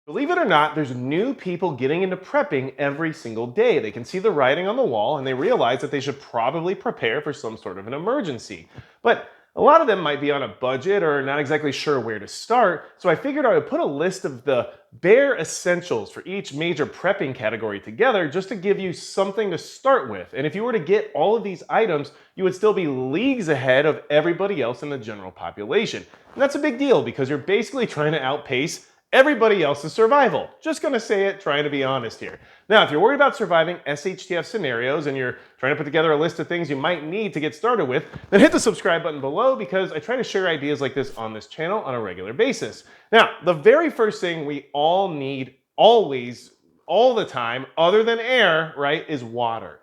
Believe it or not, there's new people getting into prepping every single day. They can see the writing on the wall and they realize that they should probably prepare for some sort of an emergency. But a lot of them might be on a budget or not exactly sure where to start. So I figured I would put a list of the bare essentials for each major prepping category together just to give you something to start with. And if you were to get all of these items, you would still be leagues ahead of everybody else in the general population. And that's a big deal because you're basically trying to outpace everybody else's survival. Just gonna say it, trying to be honest here. Now, if you're worried about surviving SHTF scenarios and you're trying to put together a list of things you might need to get started with, then hit the subscribe button below because I try to share ideas like this on this channel on a regular basis. Now, the very first thing we all need, always, all the time, other than air, right, is water.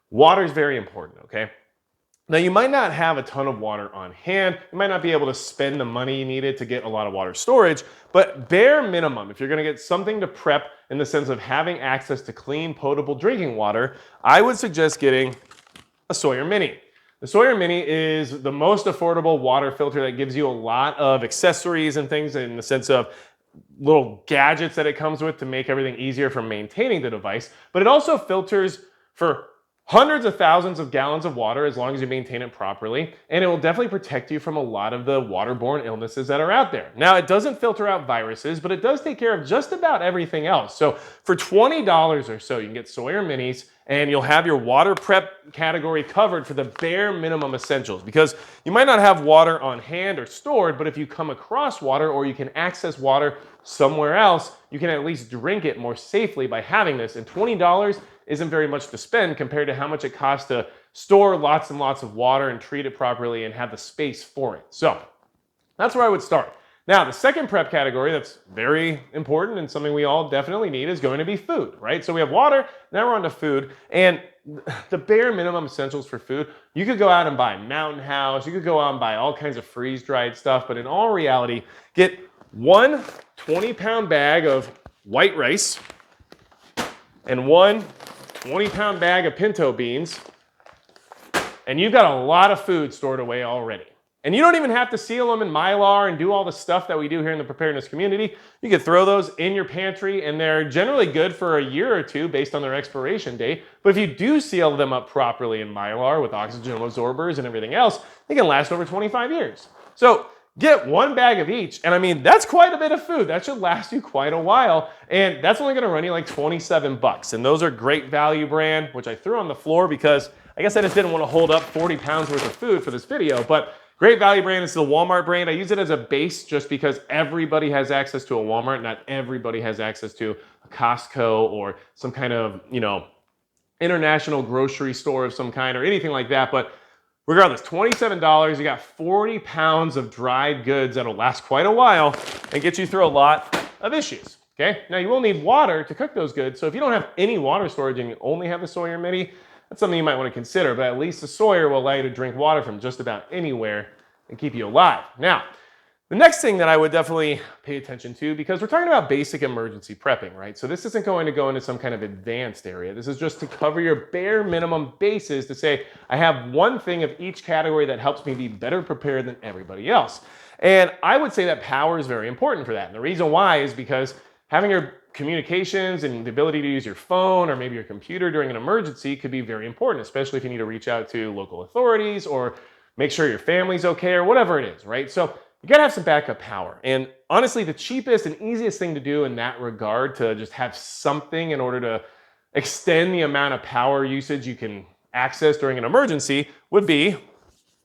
Water is very important, okay? Now, you might not have a ton of water on hand. You might not be able to spend the money you needed to get a lot of water storage, but bare minimum, if you're gonna get something to prep in the sense of having access to clean, potable drinking water, I would suggest getting a Sawyer Mini. The Sawyer Mini is the most affordable water filter that gives you a lot of accessories and things in the sense of little gadgets that it comes with to make everything easier for maintaining the device, but it also filters for hundreds of thousands of gallons of water as long as you maintain it properly, and it will definitely protect you from a lot of the waterborne illnesses that are out there. Now, it doesn't filter out viruses, but it does take care of just about everything else. So for $20 or so, you can get Sawyer Minis, and you'll have your water prep category covered for the bare minimum essentials, because you might not have water on hand or stored, but if you come across water or you can access water somewhere else, you can at least drink it more safely by having this. And $20 isn't very much to spend compared to how much it costs to store lots and lots of water and treat it properly and have the space for it. So that's where I would start. Now, the second prep category that's very important and something we all definitely need is going to be food, right? So we have water, now we're on to food, and the bare minimum essentials for food, you could go out and buy Mountain House, you could go out and buy all kinds of freeze-dried stuff, but in all reality, get one 20-pound bag of white rice and one 20-pound bag of pinto beans, and you've got a lot of food stored away already. And you don't even have to seal them in Mylar and do all the stuff that we do here in the preparedness community. You can throw those in your pantry, and they're generally good for a year or two based on their expiration date. But if you do seal them up properly in Mylar with oxygen absorbers and everything else, they can last over 25 years. So get one bag of each, and I mean, that's quite a bit of food. That should last you quite a while, and that's only gonna run you like 27 bucks. And those are Great Value brand, which I threw on the floor because I guess I just didn't wanna hold up 40 pounds worth of food for this video, but Great Value brand is the Walmart brand. I use it as a base just because everybody has access to a Walmart. Not everybody has access to a Costco or some kind of, international grocery store of some kind or anything like that, but regardless, $27, you got 40 pounds of dried goods that'll last quite a while and get you through a lot of issues, okay? Now, you will need water to cook those goods, so if you don't have any water storage and you only have the Sawyer Mini, that's something you might want to consider, but at least the Sawyer will allow you to drink water from just about anywhere and keep you alive. Now, the next thing that I would definitely pay attention to, because we're talking about basic emergency prepping, right? So this isn't going to go into some kind of advanced area. This is just to cover your bare minimum bases to say, I have one thing of each category that helps me be better prepared than everybody else. And I would say that power is very important for that. And the reason why is because having your communications and the ability to use your phone or maybe your computer during an emergency could be very important, especially if you need to reach out to local authorities or make sure your family's okay or whatever it is, right? So you gotta have some backup power. And honestly, the cheapest and easiest thing to do in that regard to just have something in order to extend the amount of power usage you can access during an emergency would be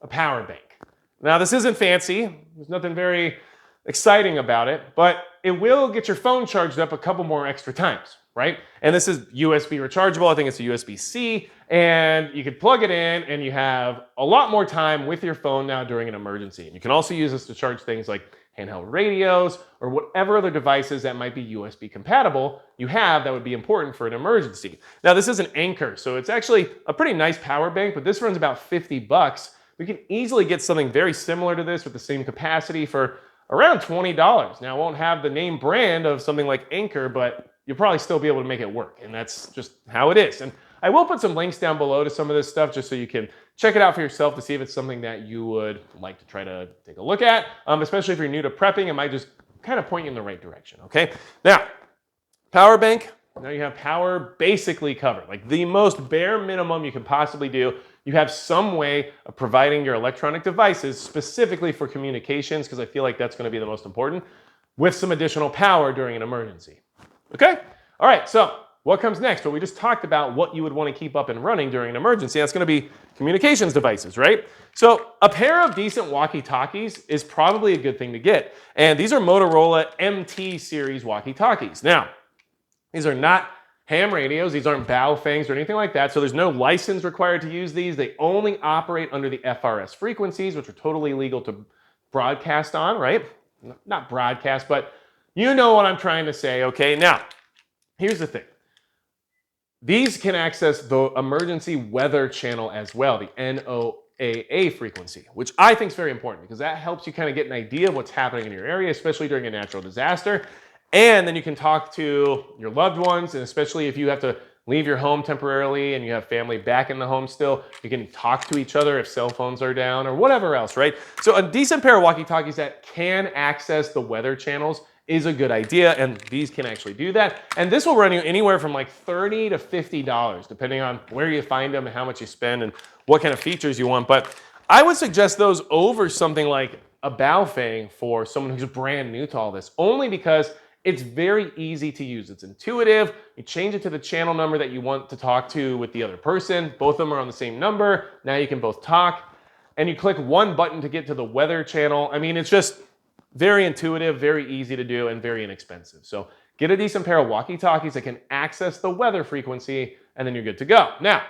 a power bank. Now, this isn't fancy. There's nothing very exciting about it, but it will get your phone charged up a couple more extra times, right? And this is USB rechargeable. I think it's a USB-C, and you could plug it in and you have a lot more time with your phone now during an emergency. And you can also use this to charge things like handheld radios or whatever other devices that might be USB compatible you have that would be important for an emergency. Now, this is an Anker, so it's actually a pretty nice power bank, but this runs about 50 bucks. We can easily get something very similar to this with the same capacity for around $20. Now, it won't have the name brand of something like Anker, but you'll probably still be able to make it work, and that's just how it is. And I will put some links down below to some of this stuff just so you can check it out for yourself to see if it's something that you would like to try to take a look at, especially if you're new to prepping. It might just kind of point you in the right direction, okay? Now, Power bank, now you have power basically covered. Like the most bare minimum you can possibly do. You have some way of providing your electronic devices specifically for communications, because I feel like that's going to be the most important, with some additional power during an emergency. Okay? All right, so what comes next? Well, we just talked about what you would want to keep up and running during an emergency. That's going to be communications devices, right? So a pair of decent walkie-talkies is probably a good thing to get. And these are Motorola MT series walkie-talkies. Now, these are not ham radios. These aren't Baofangs or anything like that. So there's no license required to use these. They only operate under the FRS frequencies, which are totally legal to broadcast on, right? Not broadcast, but you know what I'm trying to say, okay? Now, here's the thing. These can access the emergency weather channel as well, the NOAA frequency, which I think is very important because that helps you kind of get an idea of what's happening in your area, especially during a natural disaster. And then you can talk to your loved ones, and especially if you have to leave your home temporarily and you have family back in the home still, you can talk to each other if cell phones are down or whatever else, right? So a decent pair of walkie-talkies that can access the weather channels is a good idea, and these can actually do that. And this will run you anywhere from like $30 to $50, depending on where you find them and how much you spend and what kind of features you want. But I would suggest those over something like a Baofeng for someone who's brand new to all this, only because it's very easy to use. It's intuitive. You change it to the channel number that you want to talk to with the other person. Both of them are on the same number. Now you can both talk. And you click one button to get to the weather channel. I mean, it's just very intuitive, very easy to do, and very inexpensive. So get a decent pair of walkie-talkies that can access the weather frequency, and then you're good to go. Now,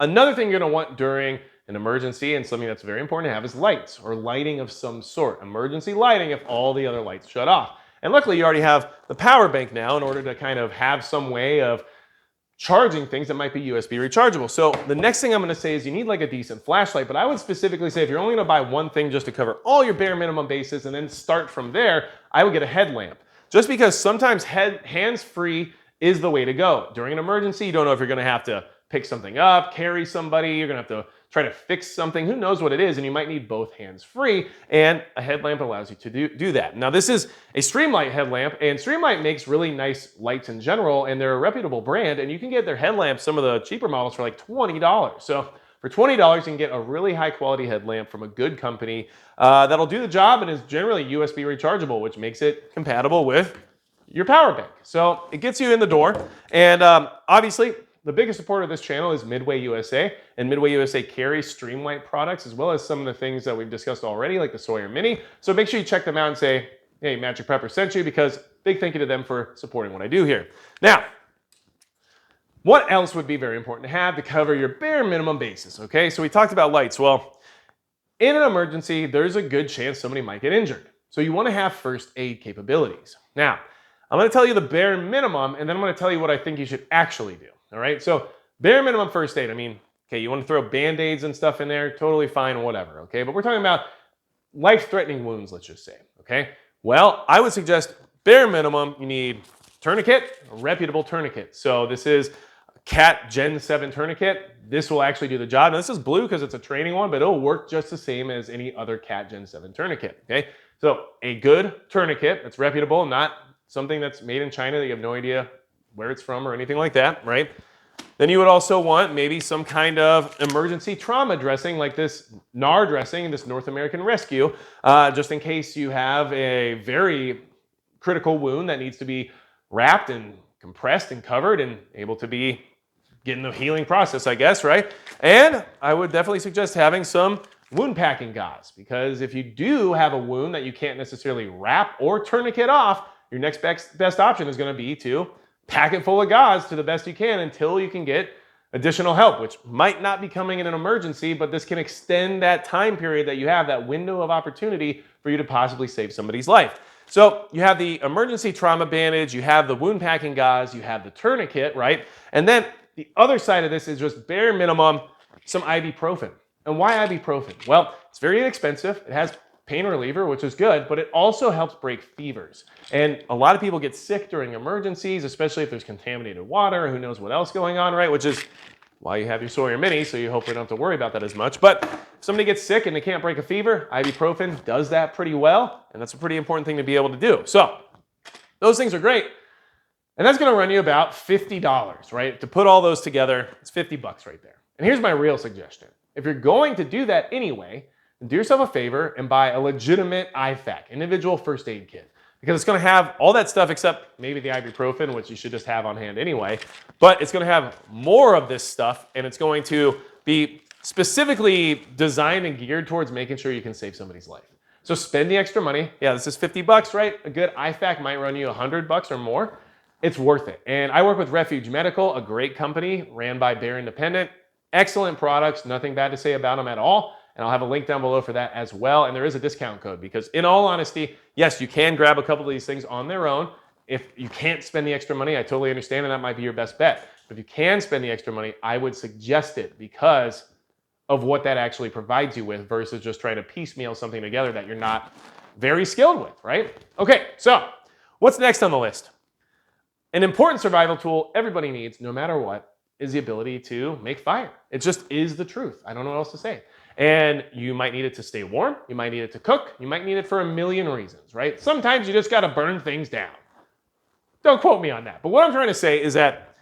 another thing you're gonna want during an emergency, and something that's very important to have, is lights or lighting of some sort. Emergency lighting if all the other lights shut off. And luckily you already have the power bank now in order to kind of have some way of charging things that might be USB rechargeable. So the next thing I'm gonna say is you need like a decent flashlight, but I would specifically say if you're only gonna buy one thing just to cover all your bare minimum bases and then start from there, I would get a headlamp. Just because sometimes hands-free is the way to go. During an emergency, you don't know if you're gonna have to pick something up, carry somebody, you're gonna have to try to fix something, who knows what it is, and you might need both hands free, and a headlamp allows you to do that. Now this is a Streamlight headlamp, and Streamlight makes really nice lights in general, and they're a reputable brand, and you can get their headlamps, some of the cheaper models, for like $20. So for $20, you can get a really high quality headlamp from a good company that'll do the job and is generally USB rechargeable, which makes it compatible with your power bank. So it gets you in the door, and obviously, the biggest supporter of this channel is Midway USA, and Midway USA carries Streamlight products as well as some of the things that we've discussed already, like the Sawyer Mini. So make sure you check them out and say, hey, Magic Prepper sent you, because big thank you to them for supporting what I do here. Now, what else would be very important to have to cover your bare minimum basis, okay? So we talked about lights. Well, in an emergency, there's a good chance somebody might get injured. So you want to have first aid capabilities. Now, I'm going to tell you the bare minimum, and then I'm going to tell you what I think you should actually do. All right, so bare minimum first aid. I mean, okay, you want to throw Band-Aids and stuff in there, totally fine, whatever, okay? But we're talking about life-threatening wounds, let's just say, okay? Well, I would suggest bare minimum, you need tourniquet, a reputable tourniquet. So this is a CAT Gen 7 tourniquet. This will actually do the job. Now this is blue because it's a training one, but it'll work just the same as any other CAT Gen 7 tourniquet, okay? So a good tourniquet that's reputable, not something that's made in China that you have no idea where it's from or anything like that, right? Then you would also want maybe some kind of emergency trauma dressing like this NAR dressing, this North American Rescue, just in case you have a very critical wound that needs to be wrapped and compressed and covered and able to be getting the healing process, I guess, right? And I would definitely suggest having some wound packing gauze, because if you do have a wound that you can't necessarily wrap or tourniquet off, your next best option is going to be to pack it full of gauze to the best you can until you can get additional help, which might not be coming in an emergency, but this can extend that time period that you have, that window of opportunity for you to possibly save somebody's life. So you have the emergency trauma bandage, you have the wound packing gauze, you have the tourniquet, right? And then the other side of this is just bare minimum, some ibuprofen. And why ibuprofen? Well, it's very inexpensive. It has pain reliever, which is good, but it also helps break fevers. And a lot of people get sick during emergencies, especially if there's contaminated water, who knows what else going on, right? Which is why you have your Sawyer Mini, so you hopefully don't have to worry about that as much. But if somebody gets sick and they can't break a fever, ibuprofen does that pretty well, and that's a pretty important thing to be able to do. So those things are great. And that's gonna run you about $50, right? To put all those together, it's 50 bucks right there. And here's my real suggestion. If you're going to do that anyway, do yourself a favor and buy a legitimate IFAK, individual first aid kit. Because it's gonna have all that stuff except maybe the ibuprofen, which you should just have on hand anyway. But it's gonna have more of this stuff, and it's going to be specifically designed and geared towards making sure you can save somebody's life. So spend the extra money. Yeah, this is 50 bucks, right? A good IFAK might run you 100 bucks or more. It's worth it. And I work with Refuge Medical, a great company ran by Bear Independent. Excellent products, nothing bad to say about them at all. And I'll have a link down below for that as well. And there is a discount code because in all honesty, yes, you can grab a couple of these things on their own. If you can't spend the extra money, I totally understand, and that might be your best bet. But if you can spend the extra money, I would suggest it because of what that actually provides you with versus just trying to piecemeal something together that you're not very skilled with, right? Okay, so what's next on the list? An important survival tool everybody needs, no matter what, is the ability to make fire. It just is the truth. I don't know what else to say. And you might need it to stay warm. You might need it to cook. You might need it for a million reasons, right? Sometimes you just got to burn things down. Don't quote me on that. But what I'm trying to say is that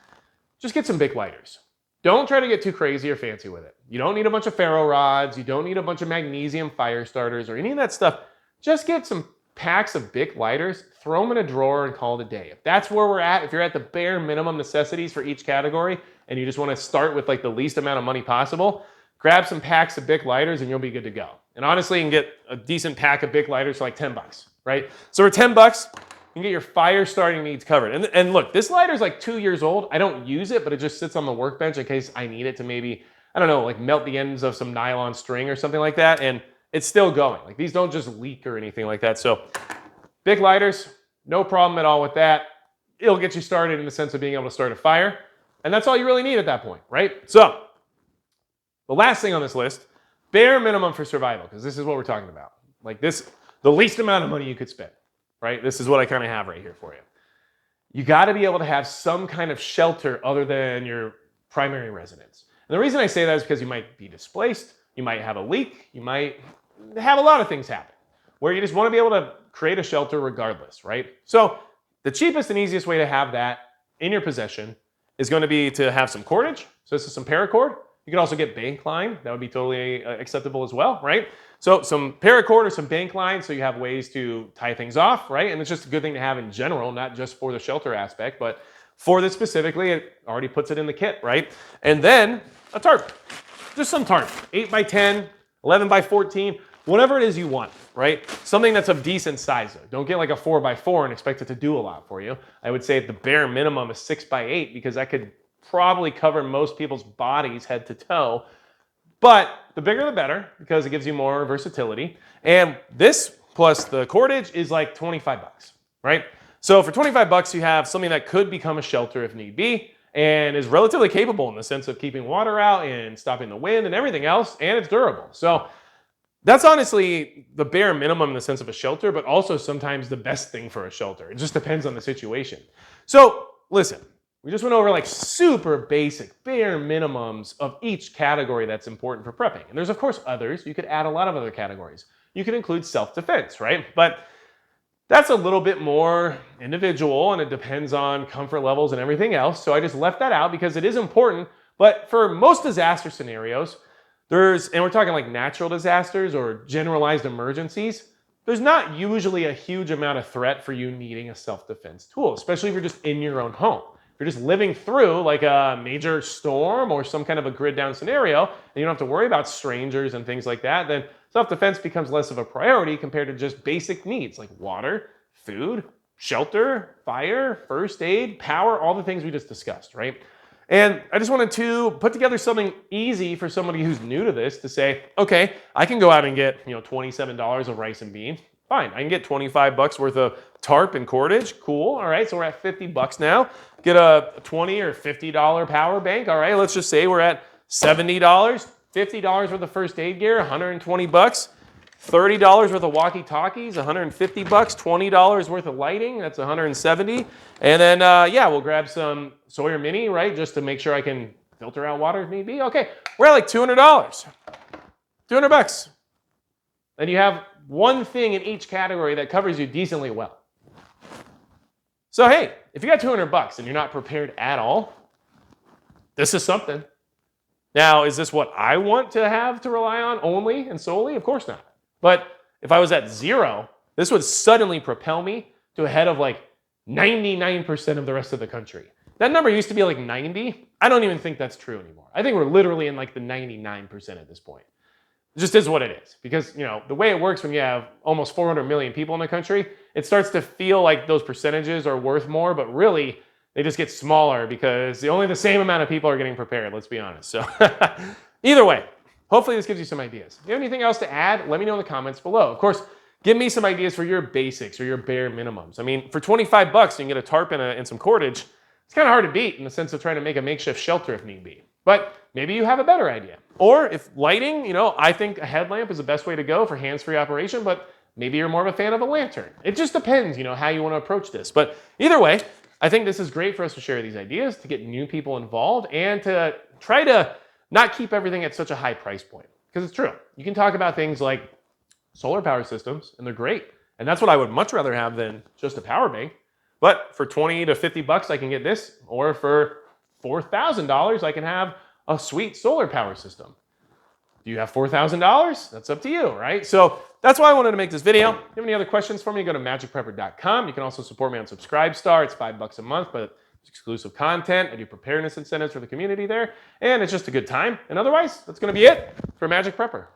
just get some big lighters. Don't try to get too crazy or fancy with it. You don't need a bunch of ferro rods. You don't need a bunch of magnesium fire starters or any of that stuff. Just get some packs of Bic lighters, throw them in a drawer and call it a day. If that's where we're at, if you're at the bare minimum necessities for each category and you just want to start with like the least amount of money possible, grab some packs of Bic lighters and you'll be good to go. And honestly, you can get a decent pack of Bic lighters for like 10 bucks, right? So for 10 bucks, you can get your fire starting needs covered. And look, this lighter is like 2 years old. I don't use it, but it just sits on the workbench in case I need it to maybe, I don't know, like melt the ends of some nylon string or something like that. And it's still going. Like these don't just leak or anything like that. So Bic lighters, no problem at all with that. It'll get you started in the sense of being able to start a fire. And that's all you really need at that point, right? So the last thing on this list, bare minimum for survival, because this is what we're talking about. Like this, the least amount of money you could spend, right? This is what I kind of have right here for you. You got to be able to have some kind of shelter other than your primary residence. And the reason I say that is because you might be displaced, you might have a leak, you might have a lot of things happen where you just want to be able to create a shelter regardless, right? So the cheapest and easiest way to have that in your possession is going to be to have some cordage. So this is some paracord. You can also get bank line. That would be totally acceptable as well, right? So some paracord or some bank line so you have ways to tie things off, right? And it's just a good thing to have in general, not just for the shelter aspect, but for this specifically, it already puts it in the kit, right? And then a tarp, just some tarp, 8 by 10, 11 by 14, whatever it is you want, right? Something that's of decent size though. Don't get like a 4 by 4 and expect it to do a lot for you. I would say at the bare minimum a 6 by 8 because that could probably cover most people's bodies head to toe. But the bigger the better because it gives you more versatility. And this plus the cordage is like 25 bucks, right? So for 25 bucks, you have something that could become a shelter if need be and is relatively capable in the sense of keeping water out and stopping the wind and everything else, and it's durable. So that's honestly the bare minimum in the sense of a shelter, but also sometimes the best thing for a shelter. It just depends on the situation. So listen, we just went over like super basic, bare minimums of each category that's important for prepping. And there's of course others. You could add a lot of other categories. You could include self-defense, right? But that's a little bit more individual and it depends on comfort levels and everything else. So I just left that out because it is important. But for most disaster scenarios, and we're talking like natural disasters or generalized emergencies, there's not usually a huge amount of threat for you needing a self-defense tool, especially if you're just in your own home. If you're just living through like a major storm or some kind of a grid down scenario, and you don't have to worry about strangers and things like that, then self-defense becomes less of a priority compared to just basic needs like water, food, shelter, fire, first aid, power, all the things we just discussed, right? And I just wanted to put together something easy for somebody who's new to this to say, okay, I can go out and get, $27 of rice and beans. Fine, I can get 25 bucks worth of tarp and cordage. Cool, all right, so we're at 50 bucks now. Get a $20 or $50 power bank. All right, let's just say we're at $70, $50 worth of first aid gear, 120 bucks. $30 worth of walkie-talkies, 150 bucks, $20 worth of lighting, that's 170. And then, we'll grab some Sawyer Mini, right, just to make sure I can filter out water if need be. Okay, we're at like $200, 200 bucks. And you have one thing in each category that covers you decently well. So hey, if you got 200 bucks and you're not prepared at all, this is something. Now, is this what I want to have to rely on only and solely? Of course not. But if I was at zero, this would suddenly propel me to ahead of like 99% of the rest of the country. That number used to be like 90. I don't even think that's true anymore. I think we're literally in like the 99% at this point. It just is what it is. Because, you know, the way it works when you have almost 400 million people in the country, it starts to feel like those percentages are worth more, but really they just get smaller because only the same amount of people are getting prepared, let's be honest. So either way, hopefully this gives you some ideas. If you have anything else to add, let me know in the comments below. Of course, give me some ideas for your basics or your bare minimums. I mean, for 25 bucks, you can get a tarp and some cordage. It's kind of hard to beat in the sense of trying to make a makeshift shelter if need be. But maybe you have a better idea. Or if lighting, you know, I think a headlamp is the best way to go for hands-free operation, but maybe you're more of a fan of a lantern. It just depends, you know, how you want to approach this. But either way, I think this is great for us to share these ideas, to get new people involved, and to try to not keep everything at such a high price point. Because it's true. You can talk about things like solar power systems, and they're great. And that's what I would much rather have than just a power bank. But for 20 to 50 bucks, I can get this. Or for $4,000, I can have a sweet solar power system. Do you have $4,000? That's up to you, right? So that's why I wanted to make this video. If you have any other questions for me, go to magicprepper.com. You can also support me on Subscribestar. It's $5 a month, but it's exclusive content. I do preparedness incentives for the community there, and it's just a good time. And otherwise, that's going to be it for Magic Prepper.